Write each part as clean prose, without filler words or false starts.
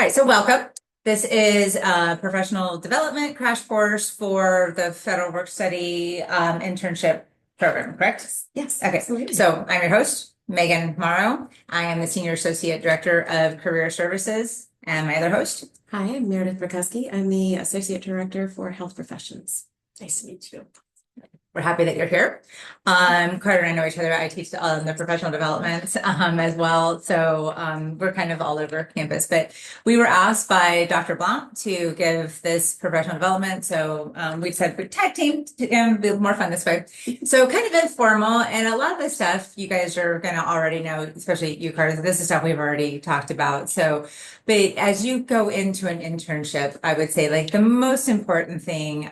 All right, so welcome. This is a professional development crash course for the Federal Work Study internship program, correct? Yes. Okay, Absolutely. so I'm your host, Megan Morrow. I am the Senior Associate Director of Career Services, and my other host. Hi, I'm Meredith Brukowski. I'm the Associate Director for Health Professions. Nice to meet you. We're happy that you're here. Carter and I know each other. I teach the professional development as well. So we're kind of all over campus. But we were asked by Dr. Blanc to give this professional development. So we said we tag team to be more fun this way. So kind of informal. And a lot of this stuff you guys are going to already know, especially you, Carter. This is stuff we've already talked about. So, but as you go into an internship, I would say like the most important thing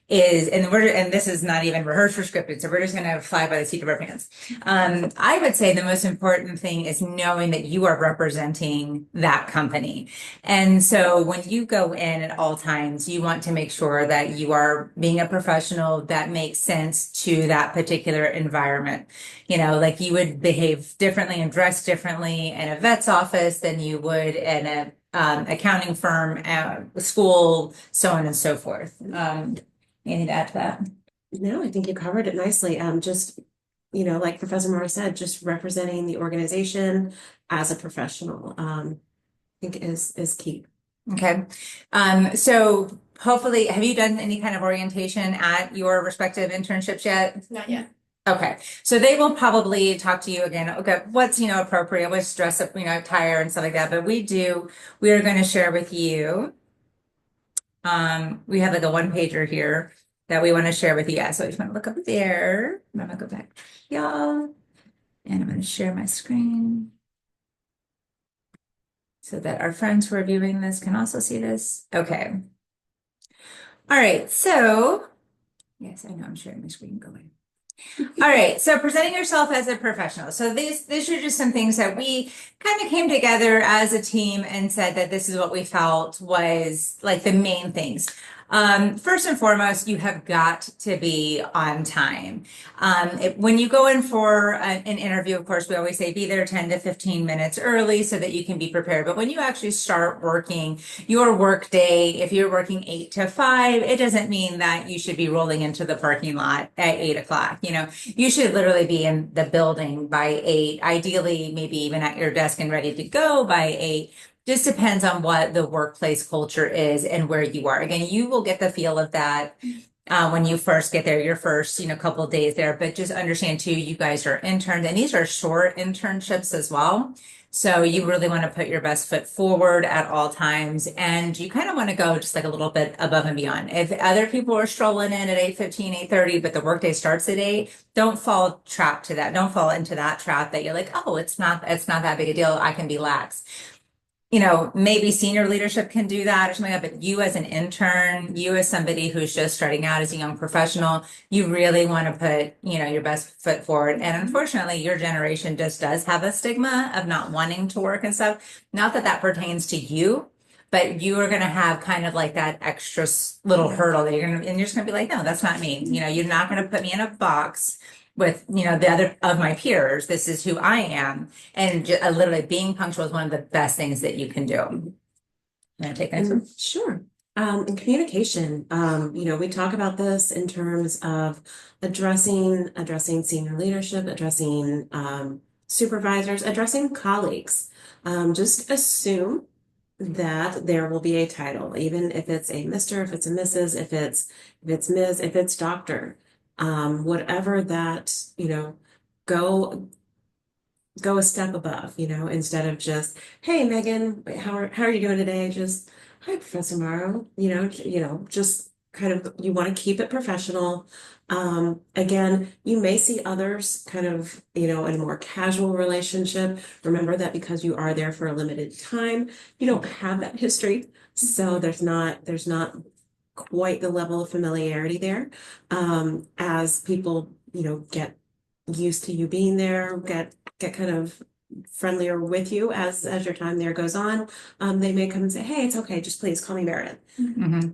is, and this is not even rehearsed or scripted, so we're just going to fly by the seat of our pants. I would say the most important thing is knowing that you are representing that company. And so when you go in at all times, you want to make sure that you are being a professional that makes sense to that particular environment. You know, like you would behave differently and dress differently in a vet's office than you would in a accounting firm, school, so on and so forth. Anything to add to that? No, I think you covered it nicely. Just, like Professor Morrow said, just representing the organization as a professional, I think is key. Okay. So hopefully, have you done any kind of orientation at your respective internships yet? Not yet. Okay. So they will probably talk to you again. Okay. What's, appropriate, what's dress up, attire and stuff like that. But we are going to share with you. We have like a one pager here that we want to share with you guys. So I just want to look up there. I'm gonna go back, y'all, and I'm going to share my screen so that our friends who are viewing this can also see this. Okay. All right. So, yes, I know I'm sharing my screen. Go away. All right, so presenting yourself as a professional. So these are just some things that we kind of came together as a team and said that this is what we felt was like the main things. First and foremost, you have got to be on time. When you go in for an interview, of course, we always say be there 10 to 15 minutes early so that you can be prepared. But when you actually start working your work day, if you're working 8 to 5, it doesn't mean that you should be rolling into the parking lot at 8 o'clock. You should literally be in the building by 8, ideally, maybe even at your desk and ready to go by 8. Just depends on what the workplace culture is and where you are. Again, you will get the feel of that when you first get there, your first, couple of days there. But just understand too, you guys are interns, and these are short internships as well. So you really want to put your best foot forward at all times, and you kind of want to go just like a little bit above and beyond. If other people are strolling in at 8:15, 8:30, but the workday starts at 8, don't fall trapped to that. Don't fall into that trap that you're like, oh, it's not that big a deal. I can be lax. Maybe senior leadership can do that or something like that, but you as an intern, you as somebody who's just starting out as a young professional, you really want to put, your best foot forward. And unfortunately, your generation just does have a stigma of not wanting to work and stuff. Not that pertains to you, but you are going to have kind of like that extra little hurdle that you're just going to be like, no, that's not me. You're not going to put me in a box with, the other of my peers. This is who I am. And literally being punctual is one of the best things that you can do. Can I take that? Sure. In communication, we talk about this in terms of addressing senior leadership, addressing supervisors, addressing colleagues. Just assume that there will be a title, even if it's a Mr., if it's a Mrs., if it's Ms., if it's Doctor. Whatever that, go a step above, instead of just, hey, Megan, how are you doing today? Just, hi, Professor Morrow, just kind of, you want to keep it professional. Again, you may see others kind of, in a more casual relationship. Remember that because you are there for a limited time, you don't have that history. So there's not quite the level of familiarity there. As people, get used to you being there, get kind of friendlier with you as your time there goes on, they may come and say, hey, it's okay, just please call me Meredith.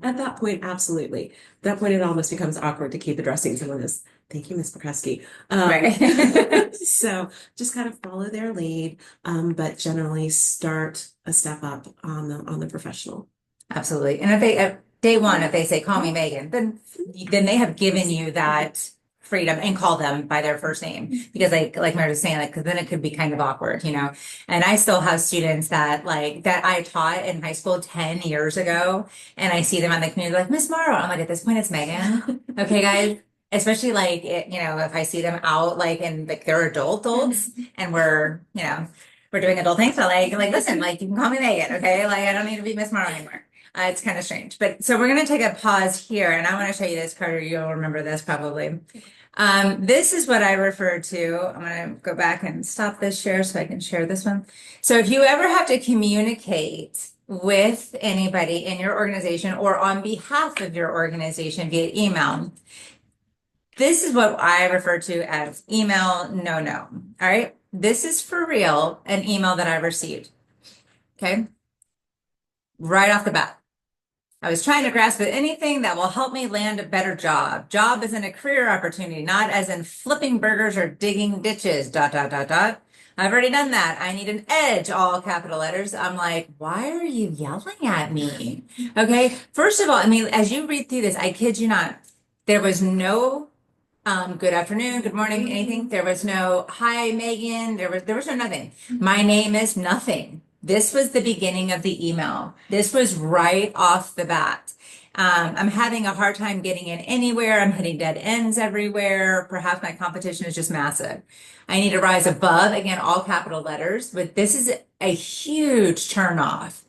At that point, absolutely. At that point, it almost becomes awkward to keep addressing someone as Thank you, Ms. Prokowski. Right. So just kind of follow their lead, but generally start a step up on the professional. Absolutely. And if they, at day one, if they say, call me Megan, then they have given you that freedom and call them by their first name. Because like Meredith was saying, like, cause then it could be kind of awkward, you know? And I still have students that that I taught in high school 10 years ago. And I see them on the community like, Miss Morrow. I'm like, at this point, it's Megan. Okay, guys. Especially like, if I see them out, like, and like they're adults and we're doing adult things. So listen, like you can call me Megan. Okay. Like I don't need to be Miss Morrow anymore. It's kind of strange. But so we're going to take a pause here and I want to show you this, Carter. You'll remember this probably. This is what I refer to. I'm going to go back and stop this share so I can share this one. So if you ever have to communicate with anybody in your organization or on behalf of your organization via email, this is what I refer to as email no. All right. This is for real, an email that I received. Okay. Right off the bat. I was trying to grasp at anything that will help me land a better job. Job as in a career opportunity, not as in flipping burgers or digging ditches, ... I've already done that. I need an edge, all capital letters. I'm like, why are you yelling at me? Okay. First of all, I mean, as you read through this, I kid you not, there was no good afternoon, good morning, anything. There was no hi, Megan. There was no nothing. My name is nothing. This was the beginning of the email. This was right off the bat. I'm having a hard time getting in anywhere. I'm hitting dead ends everywhere. Perhaps my competition is just massive. I need to rise above, again, all capital letters, but this is a huge turnoff.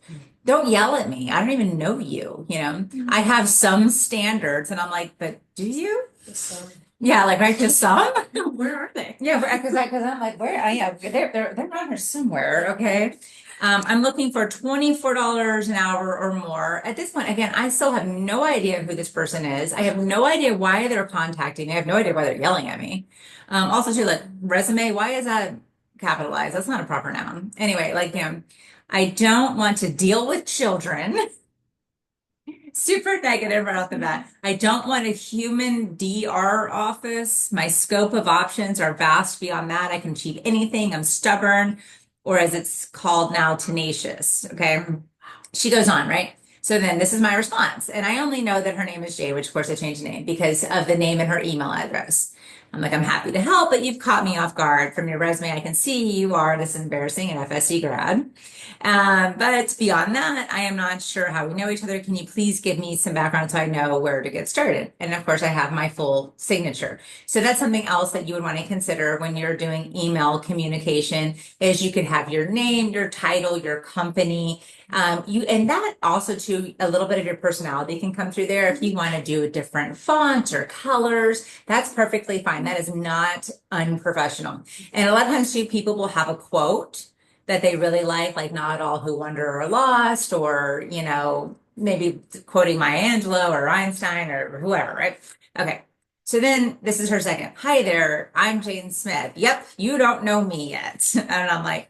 Don't yell at me. I don't even know you, you know. I have some standards and I'm like, but do you? Yeah, like right to some. Where are they? Yeah, because I'm like, where? Yeah, they're around here somewhere. Okay. I'm looking for $24 an hour or more. At this point, again, I still have no idea who this person is. I have no idea why they're contacting me. I have no idea why they're yelling at me. Also, too, like resume, why is that capitalized? That's not a proper noun. Anyway, I don't want to deal with children. Super negative right off the bat. I don't want a human DR office. My scope of options are vast beyond that. I can achieve anything. I'm stubborn, or as it's called now, tenacious. Okay. She goes on, right? So then this is my response. And I only know that her name is Jay, which of course I changed the name because of the name in her email address. I'm like, I'm happy to help, but you've caught me off guard. From your resume, I can see you are, this is embarrassing, an FSC grad. But beyond that, I am not sure how we know each other. Can you please give me some background so I know where to get started? And of course, I have my full signature. So that's something else that you would want to consider when you're doing email communication is you could have your name, your title, your company. And that also too, a little bit of your personality can come through there. If you want to do a different font or colors, that's perfectly fine. That is not unprofessional. And a lot of times too, people will have a quote that they really like not all who wander are lost, or, maybe quoting Maya Angelou or Einstein or whoever, right? Okay. So then this is her second. Hi there, I'm Jane Smith. Yep, you don't know me yet. And I'm like,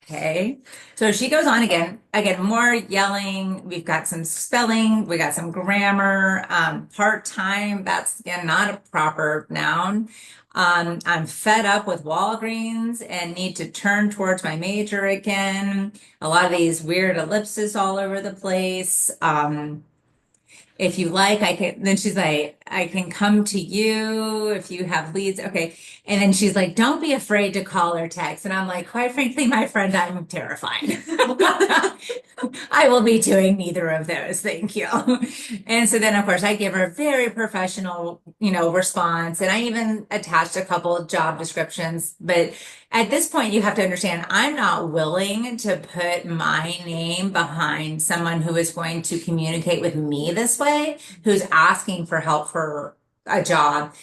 okay. So she goes on again, more yelling. We've got some spelling. We got some grammar, part-time. That's again, not a proper noun. I'm fed up with Walgreens and need to turn towards my major again. A lot of these weird ellipses all over the place. If you like, then she's like, I can come to you if you have leads. Okay. And then she's like, don't be afraid to call or text. And I'm like, quite frankly, my friend, I'm terrified. I will be doing neither of those. Thank you. And so then, of course, I give her a very professional, response. And I even attached a couple of job descriptions. But at this point, you have to understand, I'm not willing to put my name behind someone who is going to communicate with me this way, who's asking for help for a job.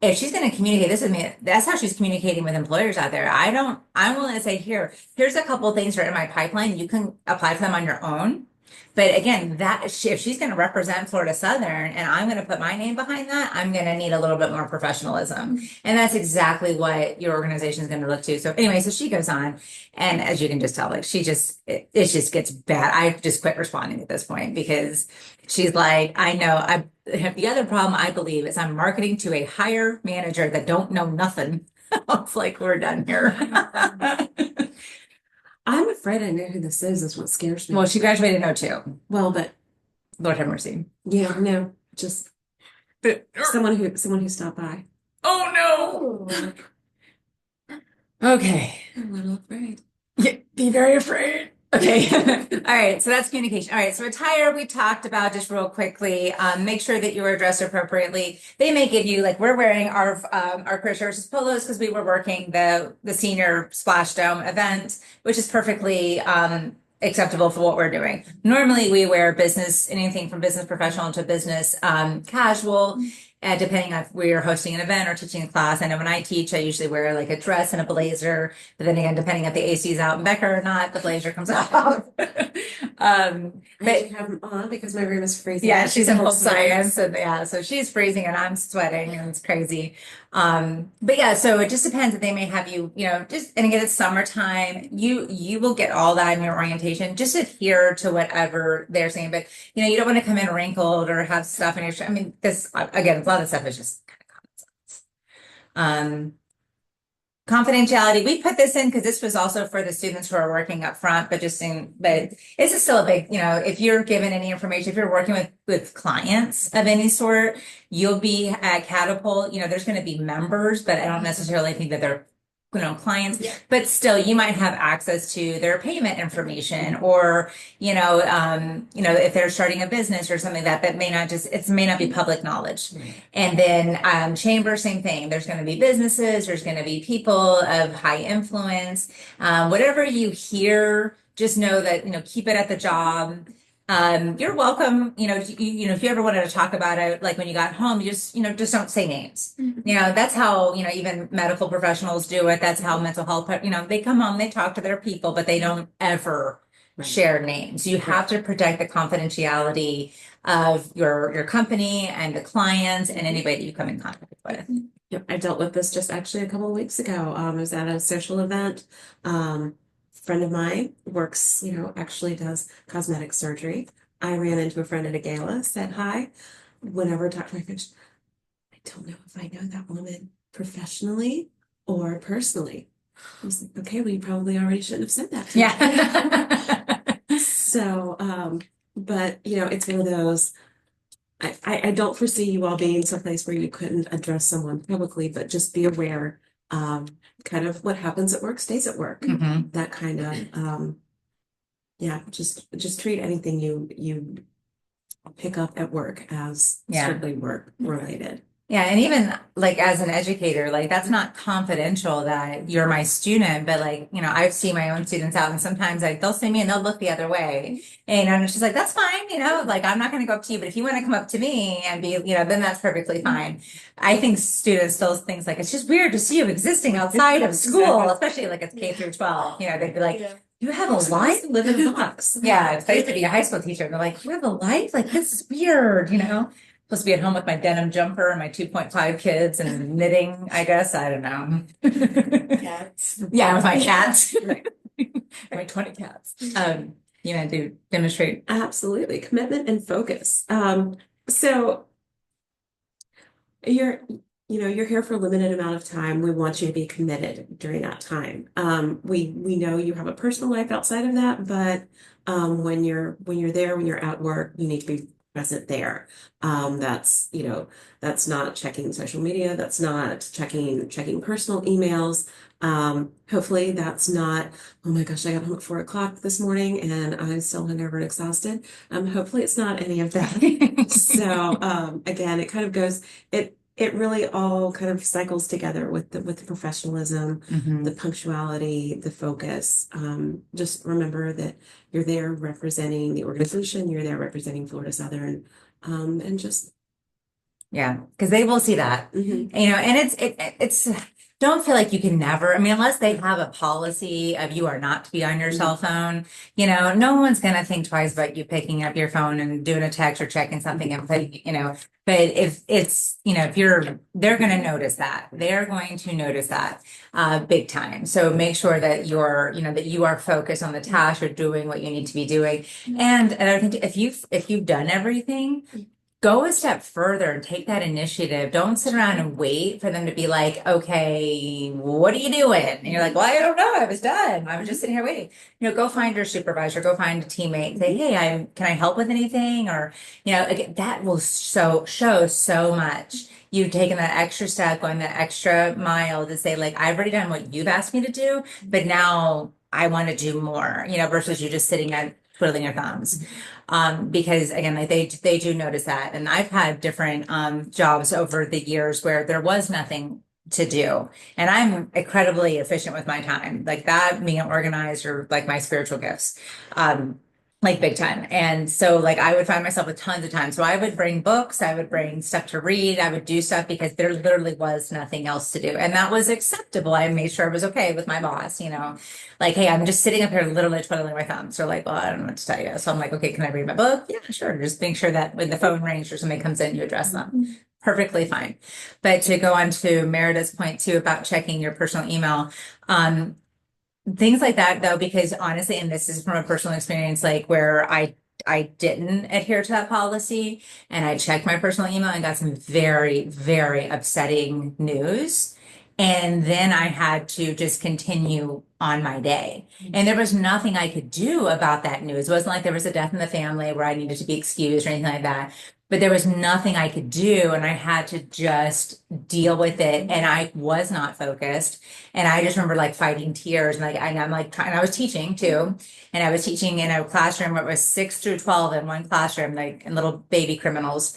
If she's going to communicate this with me, that's how she's communicating with employers out there. I'm willing to say, here's a couple of things that are in my pipeline. You can apply for them on your own. But again, if she's going to represent Florida Southern and I'm going to put my name behind that, I'm going to need a little bit more professionalism. And that's exactly what your organization is going to look to. So anyway, so she goes on, and as you can just tell, like it just gets bad. I just quit responding at this point because she's like, I know the other problem I believe is I'm marketing to a higher manager that don't know nothing. It's like, we're done here. I'm afraid I know who this is what scares me. Well, she graduated in 02. Well, but Lord have mercy. yeah, no, just someone who stopped by. Oh no. Okay. I'm a little afraid. Yeah, be very afraid. Okay. All right. So that's communication. All right. So attire, we talked about just real quickly. Make sure that you are dressed appropriately. They may give you, like, we're wearing our career services polos because we were working the senior splash dome event, which is perfectly acceptable for what we're doing. Normally we wear anything from business professional to business casual. Depending on if we're hosting an event or teaching a class. I know when I teach, I usually wear like a dress and a blazer, but then again, depending if the AC is out in Becker or not, the blazer comes off. I But have them on because my room is freezing. yeah, she's in home science, and yeah, so she's freezing and I'm sweating and it's crazy. But yeah, so it just depends that they may have you, and again, it's summertime. You will get all that in your orientation. Just adhere to whatever they're saying, but you don't want to come in wrinkled or have stuff in your. I mean, this again, a lot of stuff is just kind of common sense. Confidentiality, we put this in because this was also for the students who are working up front, but this is still a big, if you're given any information, if you're working with clients of any sort, you'll be at Catapult, there's going to be members, but I don't necessarily think that they're clients, but still you might have access to their payment information or, if they're starting a business or something that may not be public knowledge. And then chamber, same thing. There's going to be businesses, there's going to be people of high influence. Whatever you hear, just know that, keep it at the job. You're welcome, if you ever wanted to talk about it, like when you got home, you just don't say names. That's how, even medical professionals do it. That's how mental health, they come home, they talk to their people, but they don't ever share names. You have to protect the confidentiality of your company and the clients and anybody that you come in contact with. Yep, I dealt with this just actually a couple of weeks ago. I was at a social event. Friend of mine works, actually does cosmetic surgery. I ran into a friend at a gala, said hi. Whenever I talked to my friend, I don't know if I know that woman professionally or personally. I was like, okay, well, you probably already shouldn't have said that to me. Yeah. So, but it's one of those. I don't foresee you all being someplace where you couldn't address someone publicly, but just be aware. Kind of what happens at work stays at work. Mhm. That kind of just treat anything you pick up at work as strictly work related. Yeah, and even like as an educator, like that's not confidential that you're my student, but like, I've seen my own students out and sometimes they'll see me and they'll look the other way. And I'm just like, that's fine, like I'm not going to go up to you, but if you want to come up to me and be, then that's perfectly fine. I think students, those things like, it's just weird to see you existing outside of school, especially like it's K through 12, they'd be like, you have a life? Live in a box. Yeah, I used to be a high school teacher and they're like, you have a life? Like, this is weird, Supposed to be at home with my denim jumper and my 2.5 kids and knitting, I guess. I don't know. Cats. Yeah, with my cats. My 20 cats. To demonstrate. Absolutely. Commitment and focus. So you're here for a limited amount of time. We want you to be committed during that time. We know you have a personal life outside of that, but when you're there, when you're at work, you need to be present there. That's not checking social media. That's not checking personal emails. Hopefully that's not, oh my gosh, I got home at 4 o'clock this morning and I'm still hungover and exhausted. Hopefully it's not any of that. So, again, it kind of goes, it really all kind of cycles together with the professionalism, the punctuality, the focus. Just remember that you're there representing the organization, you're there representing Florida Southern, and just because they will see that, and it's don't feel like you can never, I mean, unless they have a policy of you are not to be on your cell phone, no one's going to think twice about you picking up your phone and doing a text or checking something and putting, but if it's, if they're going to notice that. They're going to notice that big time. So make sure that that you are focused on the task, you're doing what you need to be doing. And I think if you've done everything, go a step further and take that initiative. Don't sit around and wait for them to be like, okay, what are you doing? And you're like, well, I don't know. I was done. I was just sitting here waiting. Go find your supervisor, go find a teammate and say, hey, can I help with anything? Or, again, that will show so much. You've taken that extra step, going that extra mile to say, like, I've already done what you've asked me to do, but now I want to do more, versus you just sitting at twiddling your thumbs. Because again, like they do notice that. And I've had different jobs over the years where there was nothing to do. And I'm incredibly efficient with my time. Like that being organized or like my spiritual gifts. Like big time. And so like I would find myself with tons of time. So I would bring books, I would bring stuff to read, I would do stuff because there literally was nothing else to do. And that was acceptable. I made sure it was okay with my boss, like, hey, I'm just sitting up here literally twiddling my thumbs. So like, well, I don't know what to tell you. So I'm like, okay, can I read my book? Yeah, sure. Just make sure that when the phone rings or somebody comes in, you address them. Perfectly fine. But to go on to Merida's point too about checking your personal email, things like that though, because honestly, and this is from a personal experience, like where I didn't adhere to that policy and I checked my personal email and got some very, very upsetting news. And then I had to just continue on my day. And there was nothing I could do about that news. It wasn't like there was a death in the family where I needed to be excused or anything like that. But there was nothing I could do, and I had to just deal with it. And I was not focused. And I just remember like fighting tears, and I'm like trying. I was teaching too, and I was teaching in a classroom where it was 6 through 12 in one classroom, like and little baby criminals.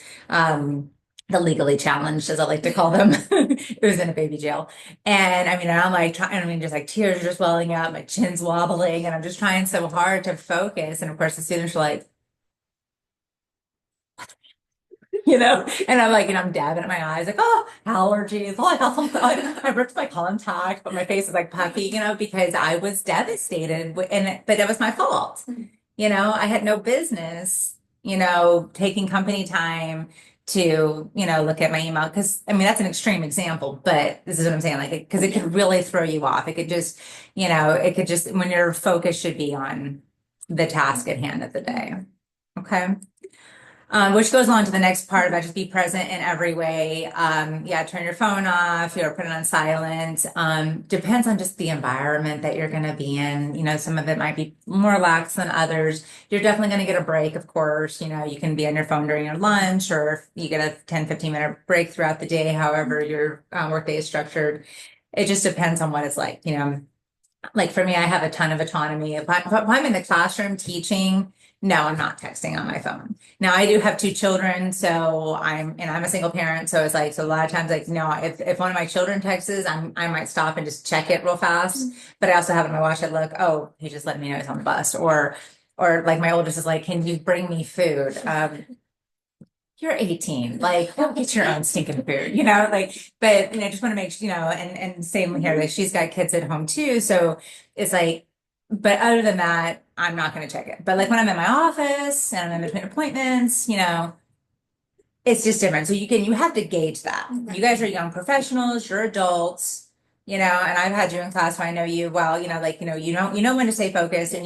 The legally challenged, as I like to call them. It was in a baby jail. And I mean, I'm like trying, I mean, just like tears are just welling up, my chin's wobbling, and I'm just trying so hard to focus. And of course, the students are like, and I'm like, I'm dabbing at my eyes, like, oh, allergies. Oh, I ripped my contact, but my face is like puffy, because I was devastated. But it was my fault. I had no business, taking company time to, look at my email. Because, I mean, that's an extreme example, but this is what I'm saying. Like, because it could really throw you off. It could just, when your focus should be on the task at hand of the day. Okay. Which goes on to the next part about just be present in every way. Yeah, turn your phone off, put it on silent. Depends on just the environment that you're going to be in. Some of it might be more lax than others. You're definitely going to get a break, of course. You can be on your phone during your lunch, or if you get a 10-15 minute break throughout the day, however your workday is structured. It just depends on what it's like. Like for me, I have a ton of autonomy. If I'm in the classroom teaching, no, I'm not texting on my phone. Now I do have two children, so I'm a single parent. So it's like, so a lot of times, like, no, if one of my children texts, I might stop and just check it real fast. But I also have it on my watch. I look, oh, he just let me know he's on the bus, or like my oldest is like, can you bring me food? You're 18, like, go get your own stinking food, like, but, just want to make sure, and same here, like, she's got kids at home too. So it's like, but other than that, I'm not going to check it. But like when I'm in my office and I'm in between appointments, it's just different. So you have to gauge that. You guys are young professionals, you're adults, and I've had you in class, so I know you well, like, you know when to stay focused and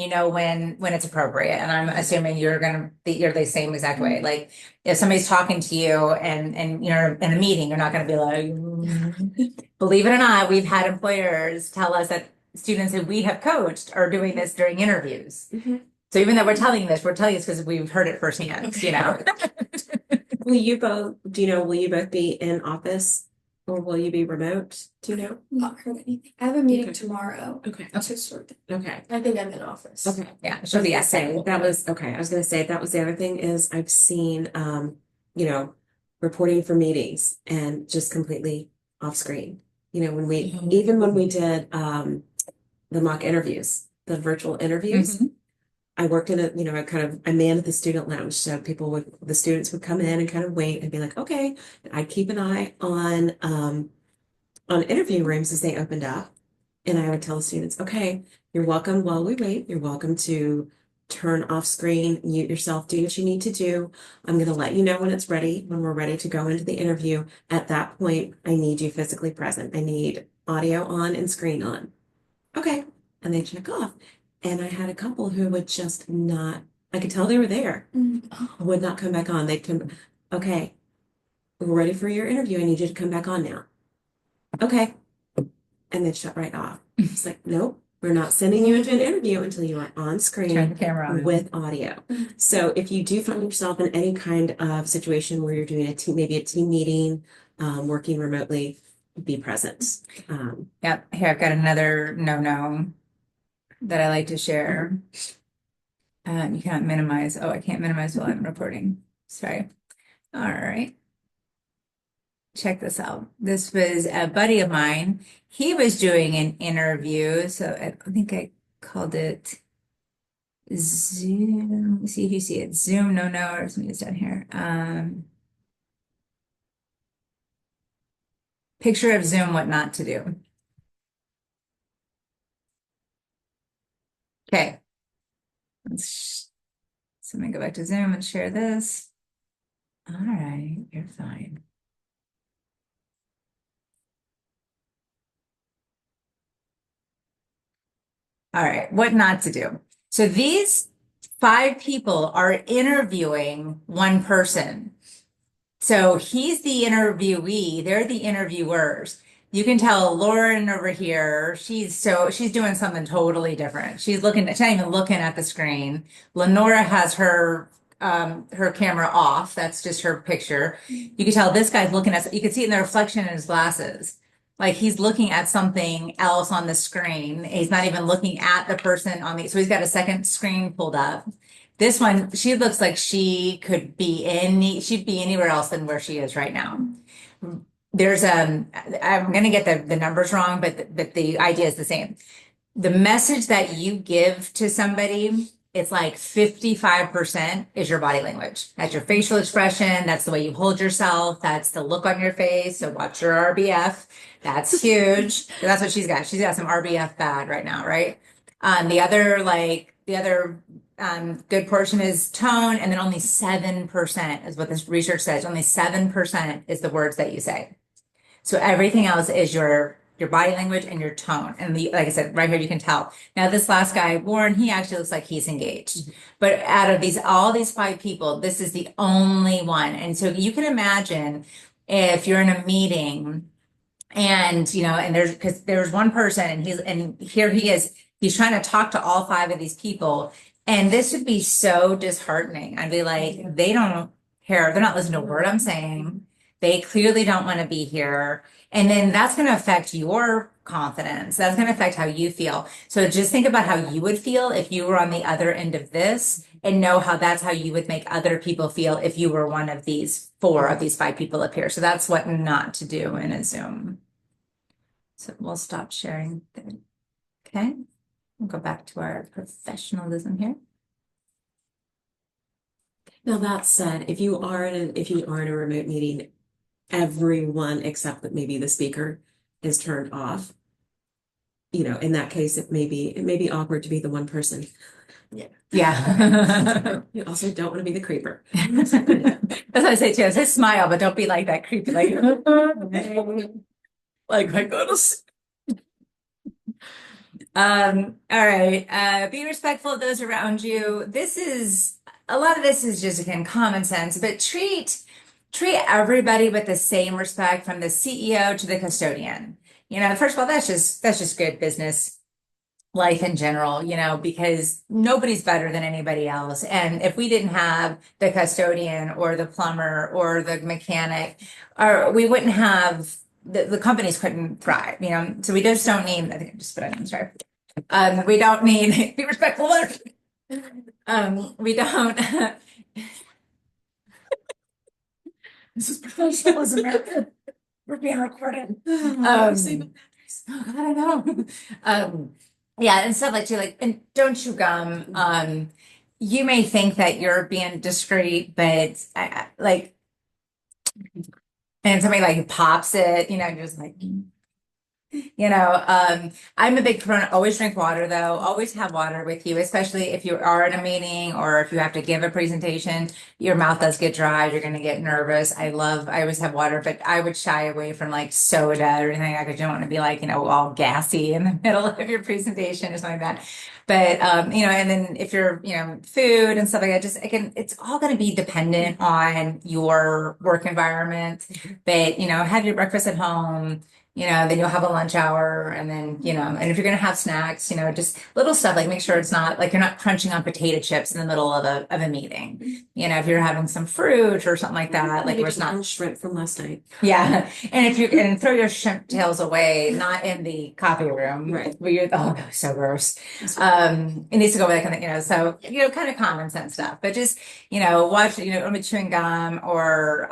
when it's appropriate. And I'm assuming you're the same exact way. Like if somebody's talking to you and you're in a meeting, you're not going to be like, believe it or not, we've had employers tell us that students that we have coached are doing this during interviews. So even though we're telling you this because we've heard it firsthand, Will you both be in office or will you be remote? Do you know? Not heard anything. I have a meeting Okay. tomorrow Okay. to sort. Okay. I think I'm in office. Okay. Yeah, she'll be essay. That was okay. I was going to say that was the other thing is I've seen, reporting for meetings and just completely off screen. When we did the mock interviews, the virtual interviews, I worked in I manned the student lounge. So the students would come in and kind of wait and be like, okay, I'd keep an eye on on interview rooms as they opened up. And I would tell the students, okay, you're welcome while we wait. You're welcome to turn off screen, mute yourself, do what you need to do. I'm going to let you know when it's ready, when we're ready to go into the interview. At that point, I need you physically present. I need audio on and screen on. Okay. And they check off. And I had a couple who would just not, I could tell they were there, would not come back on. They'd come, okay, we're ready for your interview. I need you to come back on now. Okay. And then shut right off. It's like, nope, we're not sending you into an interview until you are on Turn screen the camera on. with audio. So if you do find yourself in any kind of situation where you're doing a team, maybe a team meeting, working remotely, be present. Yep, here I've got another no-no that I like to share. You cannot minimize. Oh, I can't minimize while I'm recording. Sorry. All right. Check this out. This was a buddy of mine. He was doing an interview. So I think I called it Zoom. Let's see if you see it. Zoom no or something is down here. Picture of Zoom, what not to do. Okay. So let me go back to Zoom and share this. All right, you're fine. All right, what not to do. So these 5 people are interviewing one person. So he's the interviewee, they're the interviewers. You can tell Lauren over here, she's doing something totally different. She's not even looking at the screen. Lenora has her camera off. That's just her picture. You can tell this guy's looking at, you can see it in the reflection in his glasses. Like he's looking at something else on the screen. He's not even looking at the person so he's got a second screen pulled up. This one, she looks like she'd be anywhere else than where she is right now. There's I'm gonna get the numbers wrong, but the idea is the same. The message that you give to somebody, it's like 55% is your body language. That's your facial expression. That's the way you hold yourself. That's the look on your face. So watch your RBF. That's huge. That's what she's got. She's got some RBF bad right now, right? The other good portion is tone, and then only 7% is what this research says. Only 7% is the words that you say. So everything else is your body language and your tone. And like I said, right here you can tell. Now this last guy, Warren, he actually looks like he's engaged. But out of all these 5 people, this is the only one. And so you can imagine if you're in a meeting and there's one person and here he is, he's trying to talk to all 5 of these people. And this would be so disheartening. I'd be like, they don't care. They're not listening to a word I'm saying. They clearly don't want to be here. And then that's going to affect your confidence. That's going to affect how you feel. So just think about how you would feel if you were on the other end of this and know how that's how you would make other people feel if you were one of these 4 of these 5 people up here. So that's what not to do in a Zoom. So we'll stop sharing there. Okay. We'll go back to our professionalism here. Now that said, if you are in a remote meeting, everyone except that maybe the speaker is turned off. In that case, it may be awkward to be the one person. Yeah. You also don't want to be the creeper. That's what I say too. I say smile, but don't be like that creepy, like my little. All right. Be respectful of those around you. A lot of this is just again common sense, but treat everybody with the same respect from the CEO to the custodian. First of all, that's just good business life in general, because nobody's better than anybody else. And if we didn't have the custodian or the plumber or the mechanic, or we wouldn't have the companies couldn't thrive, so we just don't need, I think I just put it in, sorry. We don't need, be respectful of others. We don't, this is professionalism, America. We're being recorded. Oh, God, I know. Yeah, and stuff and don't chew gum. You may think that you're being discreet, but and somebody pops it, just like, I'm a big proponent, always drink water though, always have water with you, especially if you are in a meeting or if you have to give a presentation, your mouth does get dry, you're going to get nervous. I always have water, but I would shy away from like soda or anything like that. You don't want to be like, all gassy in the middle of your presentation or something like that. But, and then if you're, food and stuff like that, just again, it's all going to be dependent on your work environment. But, have your breakfast at home. Then you'll have a lunch hour and then, and if you're going to have snacks, just little stuff like make sure it's not like you're not crunching on potato chips in the middle of a meeting. If you're having some fruit or something like that, like Maybe where it's just not, shrimp from last night. yeah. And if you and throw your shrimp tails away, not in the coffee room, Right. where you're, oh, that was so gross. It needs to go away, kind of, so, kind of common sense stuff, but just, watch, chewing gum or,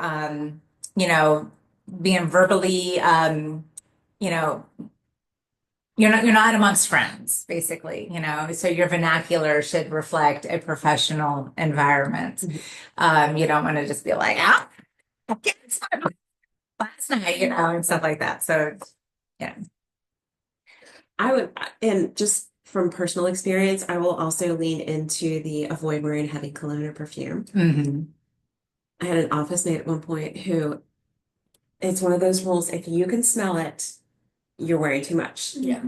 being verbally, you know, you're not amongst friends, basically, so your vernacular should reflect a professional environment. You don't want to just be like, I get started last night, and stuff like that. So yeah. I would, and just from personal experience, I will also lean into the avoid wearing heavy cologne or perfume. Mm-hmm. I had an office mate at one point who, it's one of those rules, if you can smell it, you're wearing too much. Yeah.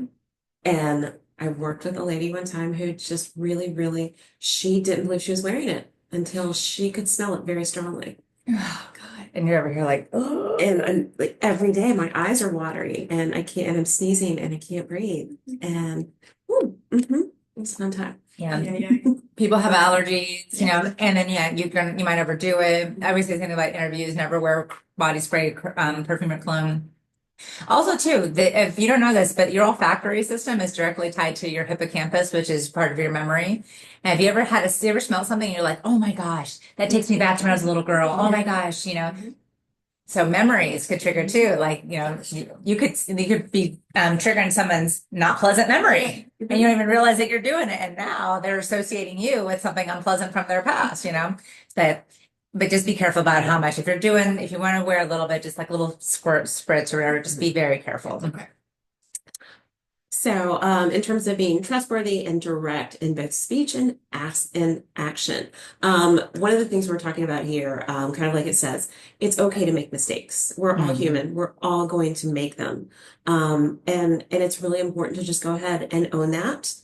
And I worked with a lady one time who just really, she didn't believe she was wearing it until she could smell it very strongly. Oh God. And you're over here like, oh. And I'm like every day my eyes are watery and I can't, and I'm sneezing and I can't breathe. And it's a fun time. Yeah. Yeah. People have allergies, and then you might overdo it. I always say something about interviews, never wear body spray, perfume or cologne. Also, too, if you don't know this, but your olfactory system is directly tied to your hippocampus, which is part of your memory. And have you ever smelled something and you're like, oh my gosh, that takes me back to when I was a little girl. Oh my gosh, So memories could trigger too. Like, you could be triggering someone's not pleasant memory and you don't even realize that you're doing it. And now they're associating you with something unpleasant from their past, but just be careful about how much. If you want to wear a little bit, just like little spritz or whatever, just be very careful. Okay. So, in terms of being trustworthy and direct in both speech and action, one of the things we're talking about here, kind of like it says, it's okay to make mistakes. We're all human. We're all going to make them. And it's really important to just go ahead and own that.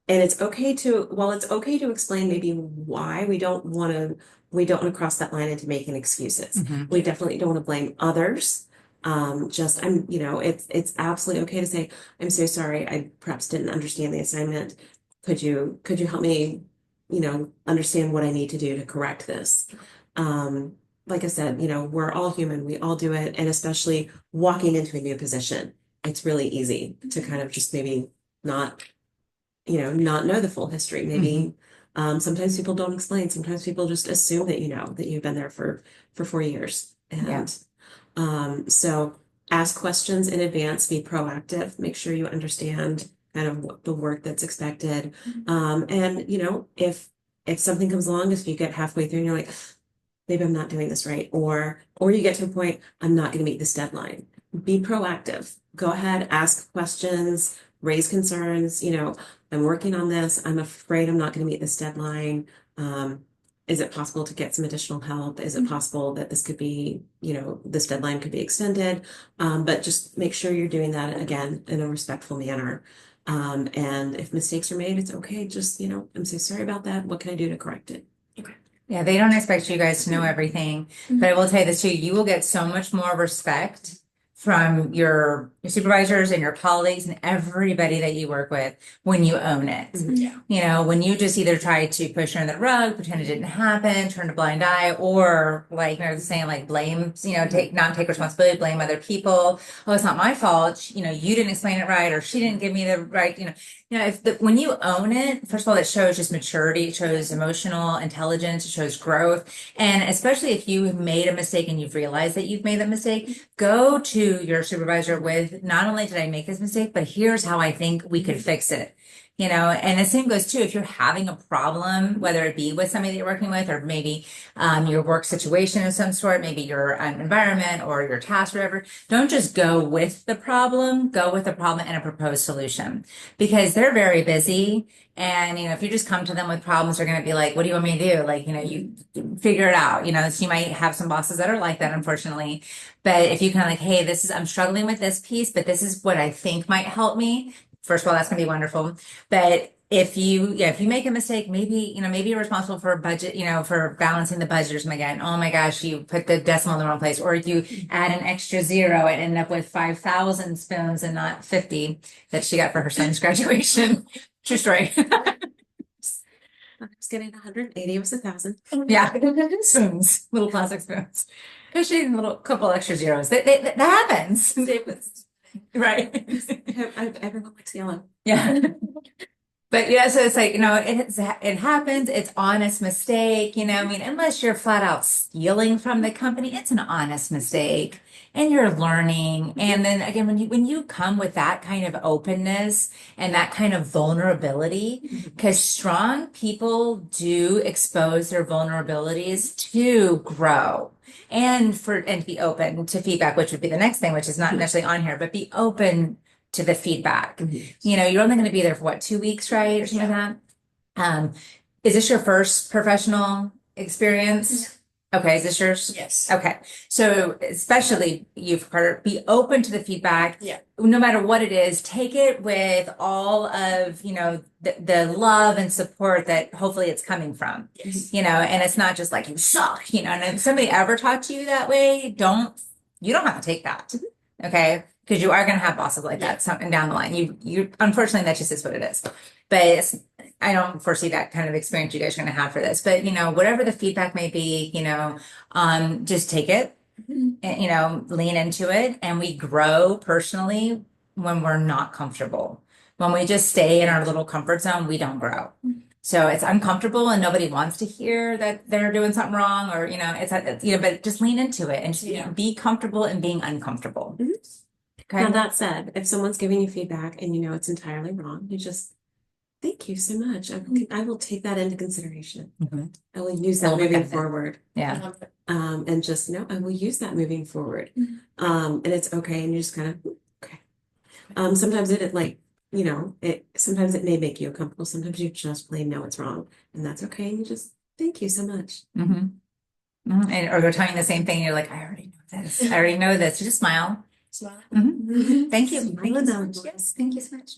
And it's okay to explain maybe why we don't want to cross that line into making excuses. We definitely don't want to blame others. It's absolutely okay to say, I'm so sorry, I perhaps didn't understand the assignment. Could you help me, understand what I need to do to correct this? Like I said, we're all human, we all do it, and especially walking into a new position, it's really easy to kind of just maybe not know the full history. Maybe sometimes people don't explain. Sometimes people just assume that that you've been there for 4 years. And so ask questions in advance, be proactive, make sure you understand kind of what the work that's expected. And if something comes along, if you get halfway through and you're like, maybe I'm not doing this right, or you get to a point, I'm not going to meet this deadline. Be proactive. Go ahead, ask questions, raise concerns. I'm working on this. I'm afraid I'm not going to meet this deadline. Is it possible to get some additional help? Is it possible that this could be, this deadline could be extended? But just make sure you're doing that again in a respectful manner. And if mistakes are made, it's okay. Just, I'm so sorry about that. What can I do to correct it? Okay. Yeah, they don't expect you guys to know everything, but I will tell you this too, you will get so much more respect from your supervisors and your colleagues and everybody that you work with when you own it. Yeah. When you just either try to push it under the rug, pretend it didn't happen, turn a blind eye, or like I was saying, like blame, not take responsibility, blame other people. Oh, it's not my fault. You didn't explain it right, or she didn't give me the right, when you own it, first of all, it shows just maturity, it shows emotional intelligence, it shows growth. And especially if you have made a mistake and you've realized that you've made that mistake, go to your supervisor with not only did I make this mistake, but here's how I think we could fix it. you know, and the same goes too, if you're having a problem, whether it be with somebody that you're working with, or maybe your work situation of some sort, maybe your environment or your task, or whatever, don't just go with the problem, go with the problem and a proposed solution, because they're very busy. And, you know, if you just come to them with problems, they're going to be like, what do you want me to do? Like, you know, you figure it out, you know, so you might have some bosses that are like that, unfortunately. But if you kind of like, hey, I'm struggling with this piece, but this is what I think might help me. First of all, that's going to be wonderful. But if you make a mistake, maybe, you know, maybe you're responsible for a budget, you know, for balancing the budget or something again. Oh my gosh, you put the decimal in the wrong place, or you add an extra zero and end up with 5,000 spoons and not 50 that she got for her son's graduation. True story. I was getting 180, it was 1,000. Yeah, spoons, little plastic spoons. Because she had a little couple extra zeros. That happens. Right. Everyone likes yellow. Yeah. But yeah, so it's like, you know, it happens. It's honest mistake, you know, I mean, unless you're flat out stealing from the company, it's an honest mistake and you're learning. And then again, when you come with that kind of openness and that kind of vulnerability, because strong people do expose their vulnerabilities to grow and to be open to feedback, which would be the next thing, which is not necessarily on here, but be open to the feedback. You know, you're only going to be there for what, 2 weeks, right? Or something like that. Is this your first professional experience? Okay, is this yours? Yes. Okay. So especially you've heard, be open to the feedback. Yeah. No matter what it is, take it with all of, you know, the love and support that hopefully it's coming from. Yes. You know, and it's not just like you suck, you know, and if somebody ever taught you that way, you don't have to take that. Okay. Because you are going to have bosses like that something down the line. You unfortunately, that just is what it is. But I don't foresee that kind of experience you guys are going to have for this. But, you know, whatever the feedback may be, you know, just take it and, you know, lean into it. And we grow personally when we're not comfortable. When we just stay in our little comfort zone, we don't grow. So it's uncomfortable and nobody wants to hear that they're doing something wrong, or, you know, it's you know, but just lean into it and just be comfortable in being uncomfortable. Okay. Now that said, if someone's giving you feedback and you know it's entirely wrong, you just thank you so much. I will take that into consideration. I will use that moving forward. Yeah. And just I will use that moving forward. And it's okay. And you just kind of okay. Sometimes it like, you know, sometimes it may make you uncomfortable. Sometimes you just plain know it's wrong, and that's okay. And you just thank you so much. And or they're telling you the same thing. You're like, I already know this. I already know this. You just smile. Smile. Thank you. Thank you so much. Yes, thank you so much.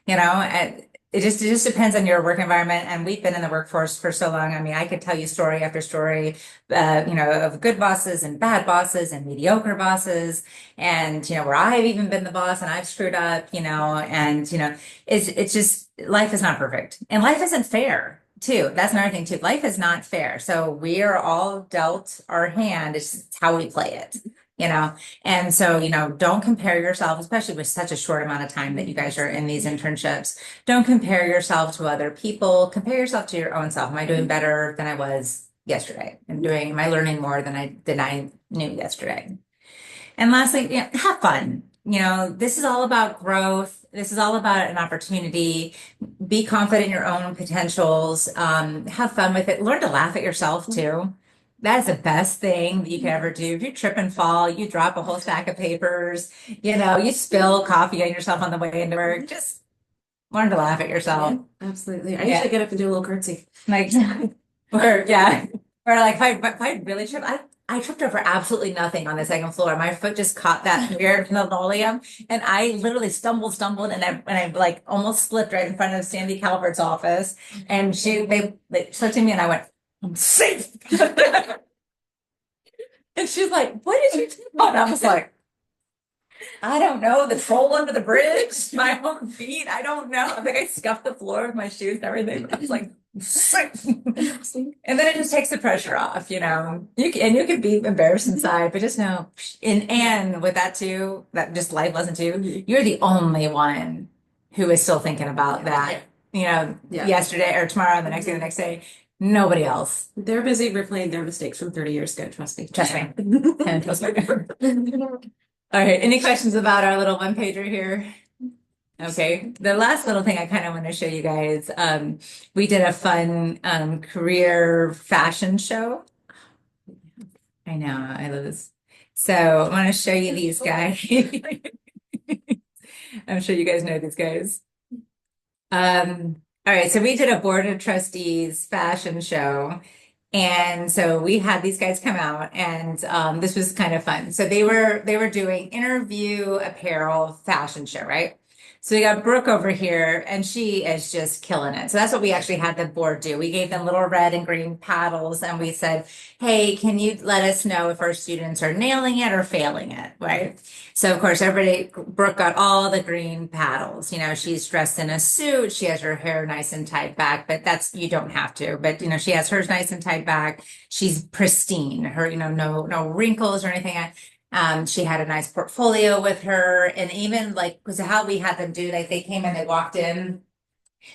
You know, it just depends on your work environment. And we've been in the workforce for so long. I mean, I could tell you story after story, you know, of good bosses and bad bosses and mediocre bosses. And, you know, where I've even been the boss and I've screwed up, you know, and, you know, it's just, life is not perfect and life isn't fair too. That's another thing too. Life is not fair. So we are all dealt our hand. It's how we play it. You know, and so, you know, don't compare yourself, especially with such a short amount of time that you guys are in these internships. Don't compare yourself to other people. Compare yourself to your own self. Am I doing better than I was yesterday? Am I learning more than I knew yesterday? And lastly, you know, have fun. You know, this is all about growth. This is all about an opportunity. Be confident in your own potentials. Have fun with it. Learn to laugh at yourself too. That's the best thing that you can ever do. If you trip and fall, you drop a whole stack of papers, you know, you spill coffee on yourself on the way into work, just learn to laugh at yourself. Yeah, absolutely. I usually get up and do a little curtsy. Like, or like if I really trip, I tripped over absolutely nothing on the second floor. My foot just caught that weird linoleum and I literally stumbled and I like almost slipped right in front of Sandy Calvert's office. And they looked at me and I went, I'm safe. And she's like, what did you do? And I was like, I don't know. The troll under the bridge, my own feet. I don't know. I think I scuffed the floor with my shoes and everything. I was like, safe. And then it just takes the pressure off, you know. You can be embarrassed inside, but just know, and with that too, that just life lesson too, you're the only one who is still thinking about that, you know, yesterday or tomorrow, and the next day. Nobody else. They're busy replaying their mistakes from 30 years ago. Trust me. Trust me. And trust me. All right. Any questions about our little one pager here? Okay, the last little thing I kind of want to show you guys, we did a fun career fashion show. I know, I love this. So I want to show you these guys. I'm sure you guys know these guys. All right, so we did a board of trustees fashion show. And so we had these guys come out and this was kind of fun. So they were doing interview apparel fashion show, right? So we got Brooke over here and she is just killing it. So that's what we actually had the board do. We gave them little red and green paddles and we said, hey, can you let us know if our students are nailing it or failing it, right? So of course, Brooke got all the green paddles. You know, she's dressed in a suit. She has her hair nice and tied back, but you don't have to. But you know, she has hers nice and tied back. She's pristine. Her, you know, no wrinkles or anything. She had a nice portfolio with her, and even like because how we had them do, like they came in, they walked in.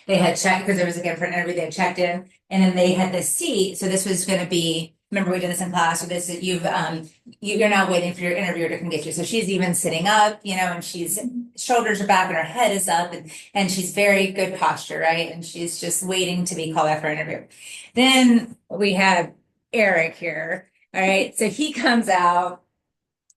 They had checked because it was again for an interview. They had checked in, and then they had this seat. So this was going to be. Remember, we did this in class. So this is you're now waiting for your interviewer to come get you. So she's even sitting up, you know, and she's shoulders are back and her head is up, and she's very good posture, right? And she's just waiting to be called out for an interview. Then we have Eric here. All right, so he comes out.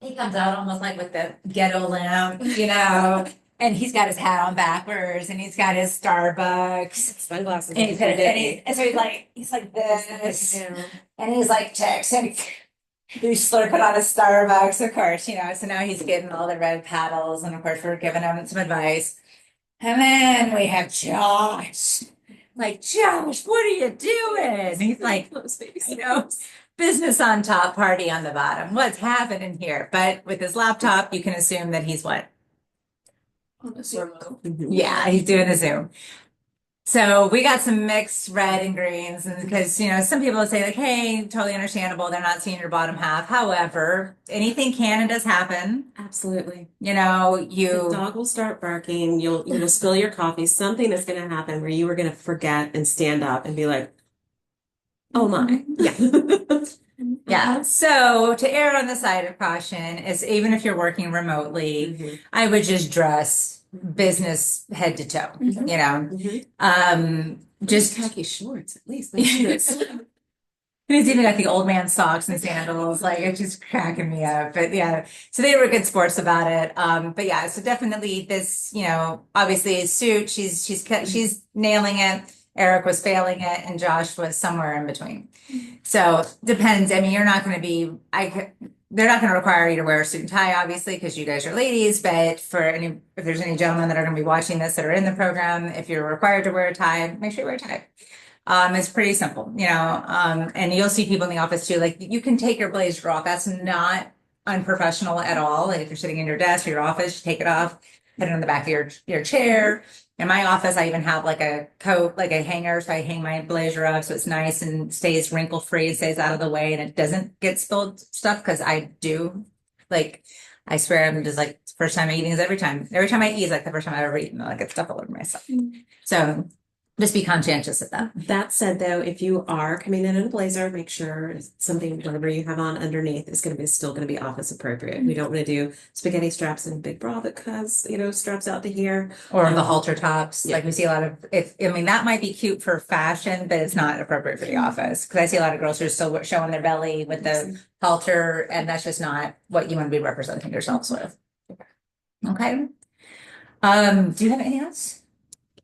He comes out almost like with the ghetto limp, you know. And he's got his hat on backwards, and he's got his Starbucks Sunglasses. and and so he's like this, and he's like texting. He's slurping on his Starbucks, of course, you know. So now he's getting all the red paddles, and of course we're giving him some advice. And then we have Josh. Like, Josh, what are you doing? And he's like, you know, business on top, party on the bottom. What's happening here? But with his laptop, you can assume that he's what? On a Zoom. Yeah, he's doing a Zoom. So we got some mixed red and greens, and because you know some people would say like, "Hey, totally understandable. They're not seeing your bottom half." However, anything can and does happen. Absolutely. You know, The dog will start barking. You'll spill your coffee. Something is going to happen where you are going to forget and stand up and be like, "Oh my!" Yeah. Yeah. So to err on the side of caution is even if you're working remotely, I would just dress business head to toe. Mhm. You know, Just just khaki shorts at least. My goodness. and it's even got the old man socks and sandals, like it's just cracking me up. But yeah, so they were good sports about it. But yeah, so definitely this, you know, obviously a suit, she's nailing it. Eric was failing it, and Josh was somewhere in between. So depends. I mean, you're not going to be. They're not going to require you to wear a suit and tie, obviously, because you guys are ladies. But if there's any gentlemen that are going to be watching this that are in the program, if you're required to wear a tie, make sure you wear a tie. It's pretty simple, you know, and you'll see people in the office too, like you can take your blazer off. That's not unprofessional at all. Like if you're sitting in your desk or your office, take it off, put it on the back of your chair. In my office, I even have like a coat, like a hanger. So I hang my blazer up so it's nice and stays wrinkle free, stays out of the way, and it doesn't get spilled stuff because I do. Like, I swear I'm just like, first time I'm eating is every time. Every time I eat is like the first time I've ever eaten. I get stuff all over myself. So just be conscientious of that. That said, though, if you are coming in a blazer, make sure something, whatever you have on underneath, is going to be still going to be office appropriate. We don't want to do spaghetti straps and a big bra that has, you know, straps out to here. Or the halter tops, Yeah. like we see a lot of, I mean, that might be cute for fashion, but it's not appropriate for the office. Because I see a lot of girls who are still showing their belly with the halter, and that's just not what you want to be representing yourselves with. Okay. Do you have anything else?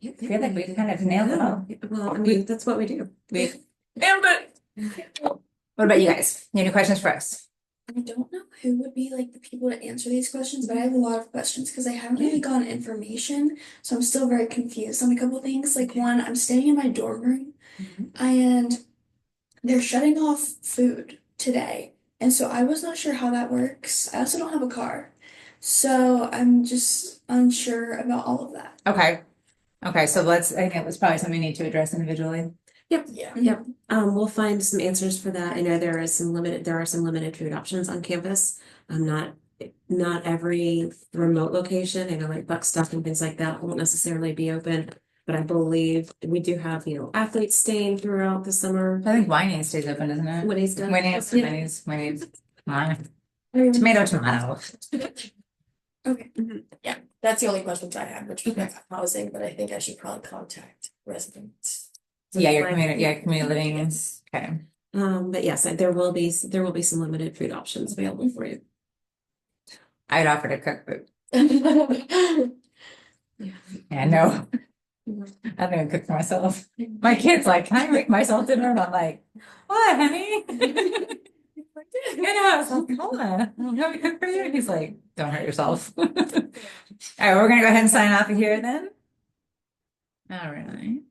I feel like we kind of nailed it all. Well, I mean, that's what we do. We nailed it. What about you guys? Any questions for us? I don't know who would be like the people to answer these questions, but I have a lot of questions because I haven't really gotten information. So I'm still very confused on a couple things. Like one, I'm staying in my dorm room and they're shutting off food today. And so I was not sure how that works. I also don't have a car. So I'm just unsure about all of that. Okay. Okay, so I think it was probably something we need to address individually. Yeah. Yep. We'll find some answers for that. I know there are some limited food options on campus. Not every remote location, I know like Buckstuff and things like that won't necessarily be open, but I believe we do have, you know, athletes staying throughout the summer. I think Winey stays open, isn't it? Winnie's done. Winnie's. Tomato. Okay. Mhm. Yeah, That's the only questions I had, which was about housing, but I think I should probably contact residents. Yeah, your community, community living is, okay. But yes, there will be some limited food options available for you. I'd offer to cook food. Yeah. Yeah, no, I think I cook for myself. My kid's like, can I make myself dinner? And I'm like, what, honey? You know, I was like, come on, I'll have me cook for you. And he's like, don't hurt yourself. All right, we're gonna go ahead and sign off of here then. All right.